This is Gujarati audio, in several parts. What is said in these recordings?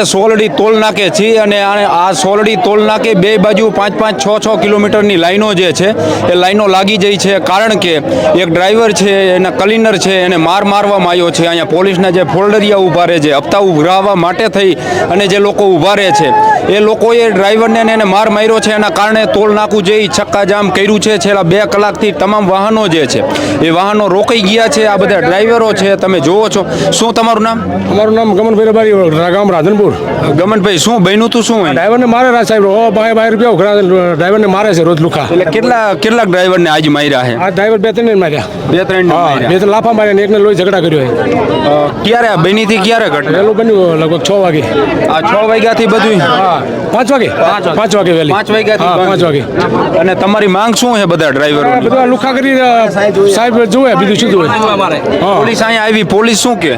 સોલડી ટોલ નાકે છે અને આ સોલડી ટોલ નાકે બે બાજુ 5-5, 6-6 કિલોમીટરની લાઈનો જે છે એ લાઈનો લાગી જઈ છે, કારણ કે એક ડ્રાઈવર છે એના ક્લીનર છે એને મારવામાં આવ્યો છે। અહીંયા પોલીસના જે ફોલ્ડરિયા ઊભા રહે છે હપ્તા ઉઘરાવવા માટે થઈ અને જે લોકો ઊભા રહે છે એ લોકોએ ડ્રાઈવરને એને માર માર્યો છે। એના કારણે ટોલ નાકું જે ચક્કાજામ કર્યું છે। છેલ્લા 2 કલાકથી તમામ વાહનો જે છે એ વાહનો રોકાઈ ગયા છે। આ બધા ડ્રાઈવરો છે, તમે જોવો છો। શું તમારું નામ? અમારું નામ ગમનભાઈ રબારી, ગામ રાધનપુર। ગમનભાઈ, શું બન્યું તું? શું ડ્રાઈવરને મારે સાહેબ, ₹2 રૂપિયા ડ્રાઈવરને મારે છે રોજ લુખા। એટલે કેટલાક ડ્રાઈવરને આજ માર્યા છે? આ ડ્રાઈવર 2-3 માર્યા, 2-3 લાફા માર્યા ને એકને લોહી ઝઘડા કર્યો। ક્યારે આ બની હતી? ક્યારે ઘટના? વહેલું બન્યું લગભગ 6 વાગે। આ 6 વાગ્યાથી બધું? 5 વાગે, 5 વાગે વહેલી, 5 વાગ્યાથી 5 વાગે। અને તમારી માંગ શું છે બધા ડ્રાઈવરો? બધા લુખા કરી સાહેબ જોવે, બીજું શું જોવે? પોલીસ અહીંયા આવી, પોલીસ શું કે?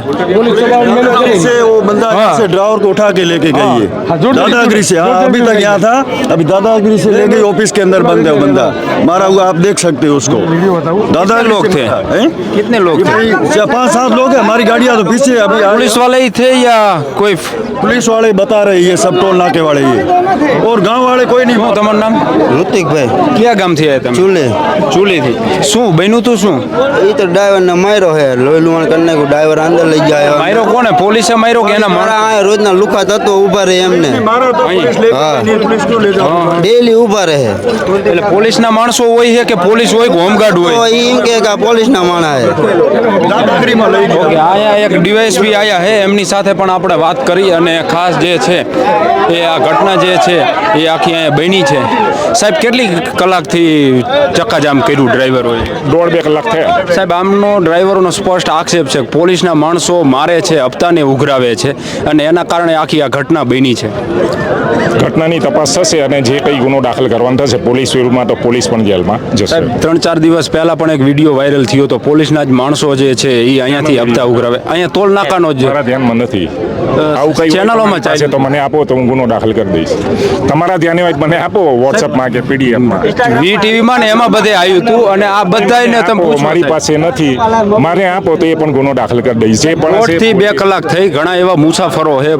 से वो बंदा से ड्राइवर को उठा के लेके गई है दादागिरी से। हाँ, अभी तक यहाँ था, अभी दादागिरी से ले गई, ऑफिस के अंदर बंद है वो बंदा मारा हुआ, आप देख सकते हो उसको। दादा लोग थे? कितने लोग थे? 5-7 लोग हैं। हमारी गाड़ियाँ तो पीछे अभी पुलिस वाले ही थे या कोई? पुलिस वाले बता रहे ये सब टोल नाके वाले ये, और गांव वाले कोई नहीं। તમારું નામ? ઋતિકભાઈ, ક્યાં ગામથી આવ્યા તમે? ચૂલે ચૂલીથી। શું બન્યું તું? શું એ તો ડ્રાઈવરને માર્યો હે, લોહી લુહાણ કરી નાખ્યું, ડ્રાઈવર અંદર લઈ ગયા। માર્યો કોને? પોલીસે માર્યો કે એના મારા આ રોજના લુખા તત્વો ઊભા રહે એમને, मारा तो पुलिस ले गई, पुलिस क्यों ले जाओ? ડેલી ઊભા રહે। એટલે પોલીસના માણસો હોય છે કે પોલીસ હોય કે હોમગાર્ડ તો હોય? એમ કે આ પોલીસના માણા હે। दादागिरीમાં લઈ ગયા। ઓકે, અહીંયા એક ડીવાયએસપી આયા છે, એમની સાથે પણ આપણે વાત કરી અને ખાસ જે છે એ આ ઘટના જે છે એ આખી અહીંયા બની છે। સાહેબ, કેટલી કલાકથી ચક્કાજામ કર્યું ડ્રાઈવરોએ? 1.5-2 કલાક થયા। સાહેબ, આમનો ડ્રાઈવરોનો સ્પષ્ટ આક્ષેપ છે કે પોલીસના માણસો મારે છે, હપ્તાને ઉઘરાવે છે અને એના કારણે આખી આ ઘટના બની છે। ઘટનાની તપાસ થશે અને જે કંઈ ગુનો દાખલ કરવાનો થશે પોલીસ વિરુદ્ધમાં, તો પોલીસ પણ જેલમાં જશે। સાહેબ, 3-4 દિવસ પહેલા પણ એક વિડીયો વાયરલ થયો તો પોલીસના જ માણસો જે છે એ અહીંયાથી હપ્તા ઉઘરાવે, અહીંયા ટોલ નાકાનો જ મારા ધ્યાનમાં નથી આવું કઈ ચેનલોમાં ચાલે તો મને આપો તો હું ગુનો દાખલ કરી દઈશ। તમારા ધ્યાને હોય મને આપો વોટ્સઅપમાં કે પીડીએફમાં। વીટીવીમાં ને એમાં બધે આવ્યું હતું અને આ બધાને તમે પૂછો, મારી પાસે નથી, મારે આપો તો એ પણ ગુનો દાખલ કરી દઈશ। જે પણ હશે, 2 કલાક થઈ, ઘણા એવા મુસાફરો છે,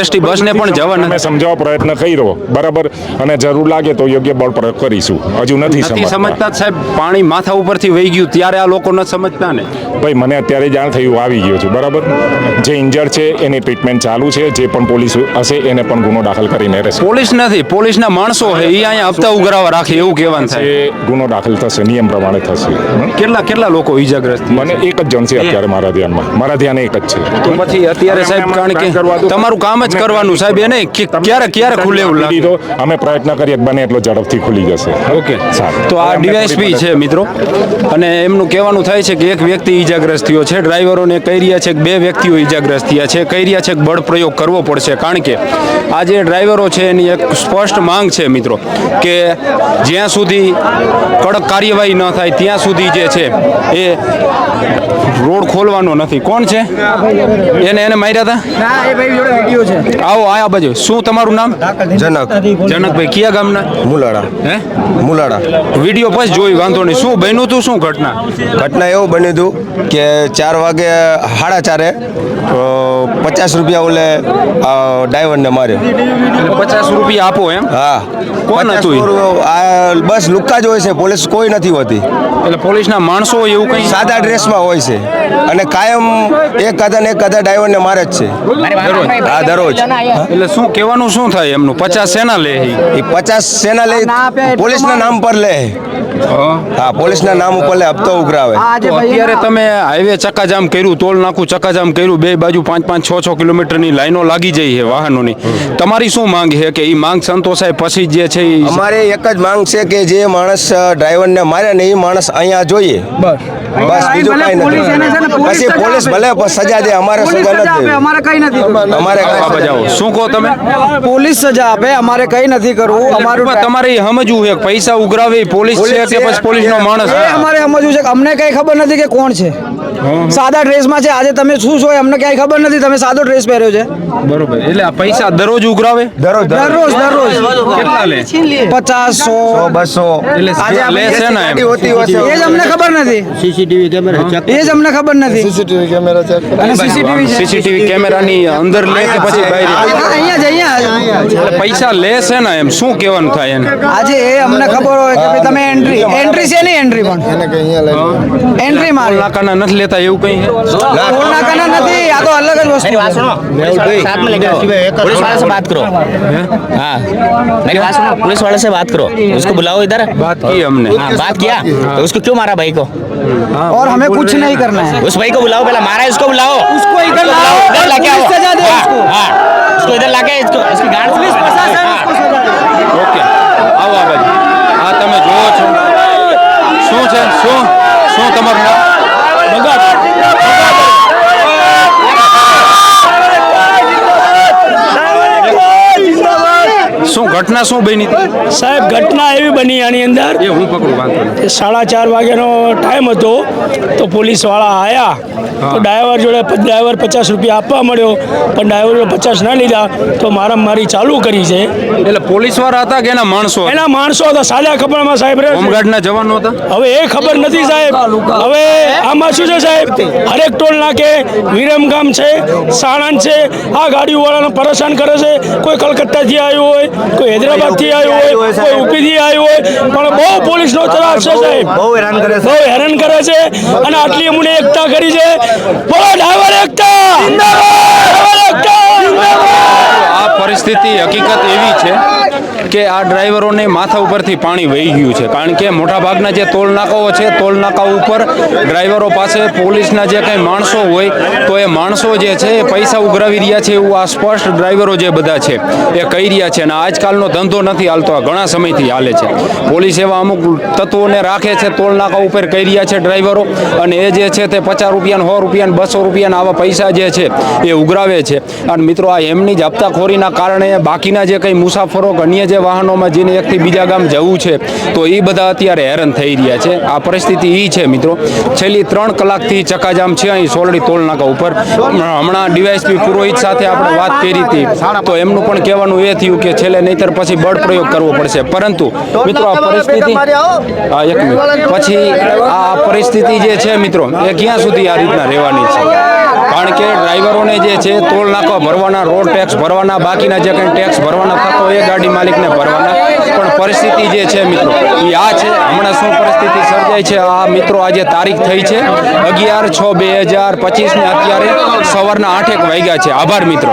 એસટી બસને પણ જવા અમે નથી સમજાવવા પ્રયત્ન કર્યો બરાબર, અને જરૂર લાગે તો યોગ્ય બળ પ્રયોગ કરીશું। હજુ નથી સમજતા જ સાહેબ। પાણી માથા ઉપરથી વહી ગયું ત્યારે આ લોકો નથી સમજતા ને ભાઈ। મને અત્યારે જાણ થયું, આવી ગયો છું બરાબર। જે ઇન્જર્ડ છે એની ટ્રીટમેન્ટ ચાલુ છે, જે પણ પોલીસ હશે એને પણ ગુનો દાખલ કરીને રહેશે। પોલીસ નથી, પોલીસના માણસો છે એ અહીંયા હપ્તા ઉઘરાવા રાખે એવું કહેવાનું થાય। એ ગુનો દાખલ થશે, નિયમ પ્રમાણે થશે। કેટલા લોકો ઈજાગ્રસ્ત? મને એક જ જણ છે અત્યારે મારા ધ્યાનમાં, મારા ધ્યાને એક જ છે। તો પછી અત્યારે સાહેબ, કારણ કે તમારું કામ જ કરવાનું સાહેબ, એ નહીં કે ક્યારે ખુલે એવું લાગે તો અમે પ્રયત્ન કરીએ બને એટલો ઝડપથી ખુલી જશે। ઓકે, સારું। તો આ ડીવાયએસપી છે મિત્રો, અને એમનું કહેવાનું થાય છે કે એક વ્યક્તિ ઈજાગ્રસ્ત થયો છે। ડ્રાઈવરોને કહી રહ્યા છે કે 2 વ્યક્તિઓ ઈજાગ્રસ્ત થયા છે, કહી રહ્યા છે કે બળ પ્રયોગ કરવો પડશે, કારણ કે આ જે ડ્રાઈવરો છે એની એક સ્પષ્ટ માંગ છે મિત્રો કે જ્યાં સુધી કડક કાર્યવાહી ન થાય ત્યાં સુધી જે છે એ રોડ ખોલવાનો નથી। કોણ છે? એને માર્યા હતા? આવો આ બાજુ। શું તમારું નામ? જનકભાઈ, કયા ગામના? મુલાડા। હે, મુલાડા। વિડીયો પછી જોઈ, વાંધો નહીં। શું બન્યું તું? શું ઘટના? ઘટના એવું બન્યું હતું કે 4 વાગે 4:30 50 રૂપિયા ઓલે ડ્રાઈવરને માર્યો। 50 રૂપિયા આપો એમ? હા, કોણ હતું? આ બસ લુક્કા જ હોય છે, પોલીસ કોઈ નથી હોતી। એટલે પોલીસના માણસો હોય એવું કંઈ? સાદા ડ્રેસમાં હોય છે અને કાયમ એક કદા ડ્રાઈવરને મારે જ છે। હા, દરરોજ। એટલે શું કહેવાનું શું થાય એમનું? 50 શેના લે? એ 50 સેના લે, પોલીસના નામ પર લે। હા, પોલીસના નામ ઉપર લે, હપ્તો ઉઘરાવે। તો અત્યારે તમે હાઈવે ચક્કાજામ કર્યું, ટોલ નાકું ચક્કાજામ કર્યું, 2 બાજુ 5-5, 6-6 કિલોમીટરની લાઈનો લાગી જઈ છે વાહનોની। તમારી શું માંગ છે કે એ માંગ સંતોષાય પછી જે છે એ? અમારે એક જ માંગ છે કે જે માણસ ડ્રાઈવરને મારે ને એ માણસ અહીંયા જોઈએ, બસ બીજું કઈ નથી। પછી પોલીસ ભલે સજા દે, અમારે સજા નથી, અમારે કઈ નથી, અમારે બજાવો। શું કહો તમે? પોલીસ સજા આપે, અમારે કઈ નથી કરવું। અમારું તમારે સમજવું છે પૈસા ઉઘરાવે પોલીસ છે કે પછી પોલીસનો માણસ એ અમારે સમજવું છે કે અમને કઈ ખબર નથી કે કોણ છે. સાદા ડ્રેસમાં છે. આજે તમે શું છો એ અમને ક્યાંય ખબર નથી. તમે સાદો ડ્રેસ પહેર્યો છે. બરોબર. એટલે આ પૈસા દરરોજ ઉઘરાવે? દરરોજ દરરોજ કેટલા લે? 50, 100. 200 એટલે આજે લે આપણે છે ને એમ. ગાડી હોતી હોય છે. એ જ અમને ખબર નથી. સીસીટીવી કેમેરા ચેક એ જ અમને ખબર નથી. સીસીટીવી કેમેરા ચેક અને સીસીટીવી છે. સીસીટીવી કેમેરાની અંદર લે કે પછી બહાર? અહીંયા જ. એટલે પૈસા લે છે ને એમ શું કહેવાનું થાય એને? આજે એ અમને ખબર હોય કે ભાઈ તમે એન્ટ્રી છે નહીં. એન્ટ્રી પણ એને કઈ અહીંયા લઈ એન્ટ્રી ટોલ મારી નાકાના નથી લેતા એવું કઈ છે? ટોલ નાકાના નથી. આ તો અલગ જ વસ્તુ છે. साथ में लेके आओ। पुलिस वाले से बात करो। हाँ मेरी बात सुनो, पुलिस वाले से बात करो, उसको बुलाओ इधर। बात की हमने। हाँ बात किया तो उसको क्यों मारा भाई को? और हमें कुछ नहीं करना है. उस भाई को बुलाओ, पहले मारा है उसको बुलाओ। उसको इधर बुलाओ, लाओ. इधर लाके आओ। पुलिस सजा दे हाँ, उसको. हाँ, उसको इधर लाके इसकी गांड पुलिस प्रशासन उसको सजा दे. ઓકે આવો આ બાજુ. આ તમે જોવો છો શું છે? શું તમારું નામ? શું ઘટના શું બની હતી? સાહેબ ઘટના એવી બની આની અંદર એ હું પકડું વાંધો નહીં. કે 4:30 વાગ્યાનો ટાઈમ હતો તો પોલીસવાળા આવ્યા તો ડ્રાઈવર જોડે ડ્રાઈવર 50 રૂપિયા આપવા મળ્યો પણ ડ્રાઈવર 50 ના લીધા તો મારામારી ચાલુ કરી છે. એટલે પોલીસ વાળા હતા કે એના માણસો હતા? એના માણસો હતા સાદા કપડામાં સાહેબ રહે છે. હોમગાર્ડના જવાનો હતા? હવે એ ખબર નથી સાહેબ. હવે આમાં શું છે સાહેબ, હરેક ટોલ નાકે વિરમગામ છે, સાણંદ છે, આ ગાડીઓવાળાને પરેશાન કરે છે. કોઈ કલકત્તાથી આવ્યું હોય, કોઈ હૈદરાબાદથી આવ્યું હોય, કોઈ ઉપીથી આવ્યું હોય, પણ બહુ પોલીસનો ત્રાસ છે સાહેબ. બહુ હેરાન કરે છે અને આટલી અમને એકતા કરી છે. બોલો ડ્રાઈવર એકતા! ડ્રાઈવર એકતા! આ પરિસ્થિતિ હકીકત એવી છે કે આ ડ્રાઈવરોને માથા ઉપરથી પાણી વહી ગયું છે. કારણ કે મોટાભાગના જે ટોલ નાકાઓ છે, ટોલ નાકા ઉપર ડ્રાઈવરો પાસે પોલીસના જે કંઈ માણસો હોય તો એ માણસો જે છે એ પૈસા ઉઘરાવી રહ્યા છે એવું આ સ્પષ્ટ ડ્રાઈવરો જે બધા છે એ કહી રહ્યા છે. અને આજકાલનો ધંધો નથી હાલતો, આ ઘણા સમયથી હાલે છે. પોલીસ એવા અમુક તત્વોને રાખે છે ટોલ નાકા ઉપર કહી રહ્યા છે ડ્રાઈવરો, અને એ જે છે તે 50 રૂપિયા, 100 રૂપિયા, 200 રૂપિયાના આવા પૈસા જે છે એ ઉઘરાવે છે. અને મિત્રો આ એમની જ હપ્તાખોરીના કારણે બાકીના જે કંઈ મુસાફરો અન્ય જે વાહનોમાં જેને એકથી બીજા ગામ જવું છે તો એ બધા અત્યારે હેરાન થઈ રહ્યા છે. આ પરિસ્થિતિ એ છે મિત્રો. છેલ્લી 3 કલાકથી ચક્કાજામ છે અહીં સોરડી ટોલ નાકા ઉપર. હમણાં ડીવાયએસપી પુરોહિત સાથે આપણે વાત કરી હતી તો એમનું પણ કહેવાનું એ થયું કે છેલ્લે નહીતર પછી બળ પ્રયોગ કરવો પડશે. પરંતુ મિત્રો આ પરિસ્થિતિ એક મિનિટ પછી આ પરિસ્થિતિ જે છે મિત્રો એ ક્યાં સુધી આ રીતના રહેવાની છે? કારણ કે ડ્રાઈવરોને જે છે ટોલ નાકા ભરવાના, રોડ ટેક્સ ભરવાના, બાકીના જે કંઈ ટેક્સ ભરવાના થતો એ ગાડી માલિકને ભરવાના. પણ પરિસ્થિતિ જે છે મિત્રો એ આ છે. હમણાં શું પરિસ્થિતિ સર્જાય છે આ મિત્રો આજે તારીખ થઈ છે 11/6/2025 ને અત્યારે સવારના 8:01 વાગ્યા છે. આભાર મિત્રો.